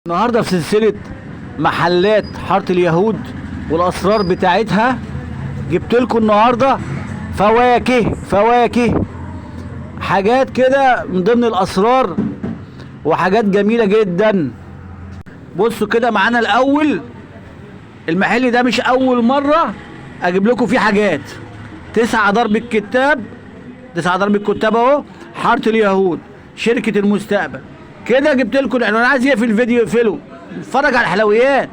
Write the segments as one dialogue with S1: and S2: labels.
S1: النهارده في سلسله محلات حاره اليهود والاسرار بتاعتها جبت لكم النهارده فواكه حاجات كده من ضمن الاسرار وحاجات جميله جدا. بصوا كده معانا الاول. المحل ده مش اول مره اجيب لكم فيه حاجات. 9 ضرب الكتاب اهو، حاره اليهود، شركه المستقبل. كده جبت لكم العنوان. عايز يقفل الفيديو يقفله، اتفرج على الحلويات.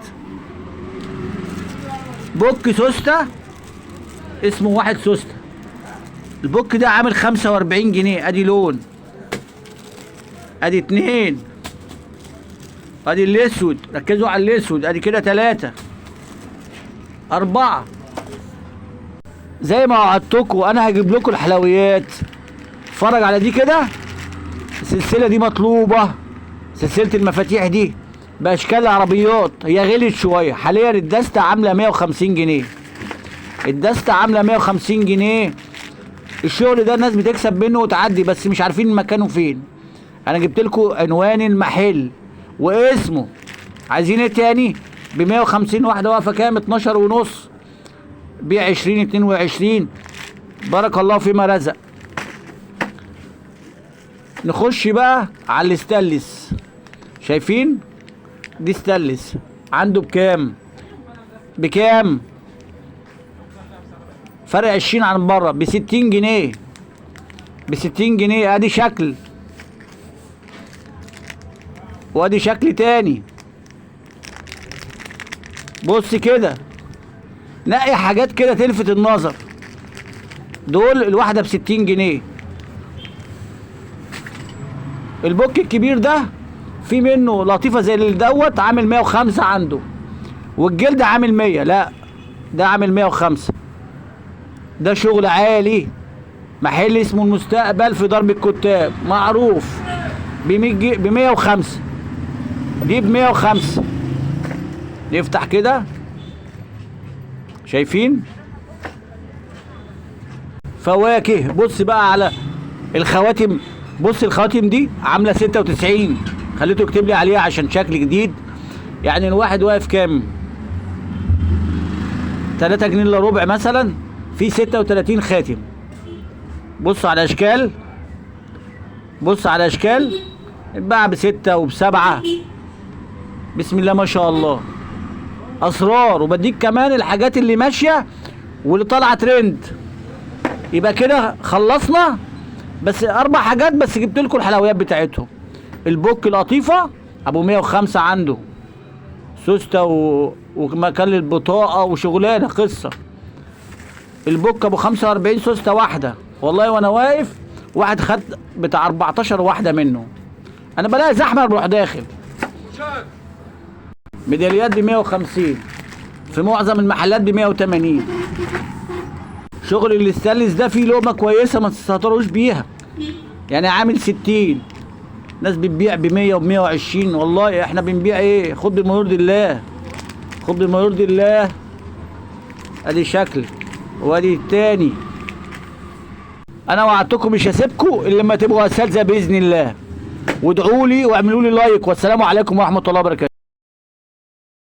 S1: بوك سوسته اسمه واحد سوسته. البوك ده عامل 45 جنيه. ادي لون، ادي 2، ادي الاسود، ركزوا على الاسود، ادي كده 3 4. زي ما وعدتكم انا هجيب لكم الحلويات. اتفرج على دي كده. السلسله دي مطلوبه، سلسله المفاتيح دي باشكال العربيات. هي غلت شويه حاليا. الدسته عامله 150 جنيه. الدسته عامله 150 جنيه. الشغل ده الناس بتكسب منه وتعدي، بس مش عارفين مكانه فين. انا جبت لكم عنوان المحل واسمه. عايزين ايه تاني؟ ب 150. واحده واقفه كام؟ 12 ونص. بيع 20 22. بارك الله فيما رزق. نخش بقى على الاستانلس. شايفين دي استانلس عنده بكام؟ فرق 20 عن بره. ب 60 جنيه. ادي شكل وادي شكل تاني. بص كده، نقي حاجات كده تلفت النظر. دول الواحده ب 60 جنيه. البوك الكبير ده في منه لطيفه زي اللي دوت عامل 105 عنده، والجلد عامل 100. لا ده عامل 105. ده شغل عالي. محل اسمه المستقبل في درب الكتاب، معروف. ب 105. دي ب 105. نفتح كده. شايفين فواكه. بص بقى على الخواتم. بص الخواتم دي عامله 96. خليته يكتب لي عليها عشان شكل جديد. يعني الواحد واقف كام؟ 3 جنيه الا ربع مثلا. في 36 خاتم. بص على اشكال. اتباع ب6 وب7. بسم الله ما شاء الله. اسرار. وبديك كمان الحاجات اللي ماشيه واللي طالعه ترند. يبقى كده خلصنا. بس 4 حاجات بس. جبت لكم الحلويات بتاعتهم. البوك القطيفه ابو 105 عنده سوسته ومكان للبطاقه وشغلانه قصه. البوك ابو 45 سوسته واحده. والله وانا واقف واحد خد بتاع 14 واحده منه. انا بلاقي زحمه بروح داخل. ميداليات ب 150. في معظم المحلات ب 180. شغل الاستانلس ده فيه لقمه كويسه ما تستهتروش بيها. يعني عامل 60. ناس بتبيع ب 100 وب 120. والله احنا بنبيع ايه؟ خد بما يرضي الله. ادي شكل وادي التاني. انا وعدتكم مش هسيبكم الا لما تبقوا اساتذه باذن الله. وادعوا لي واعملوا لي لايك. والسلام عليكم ورحمه الله وبركاته.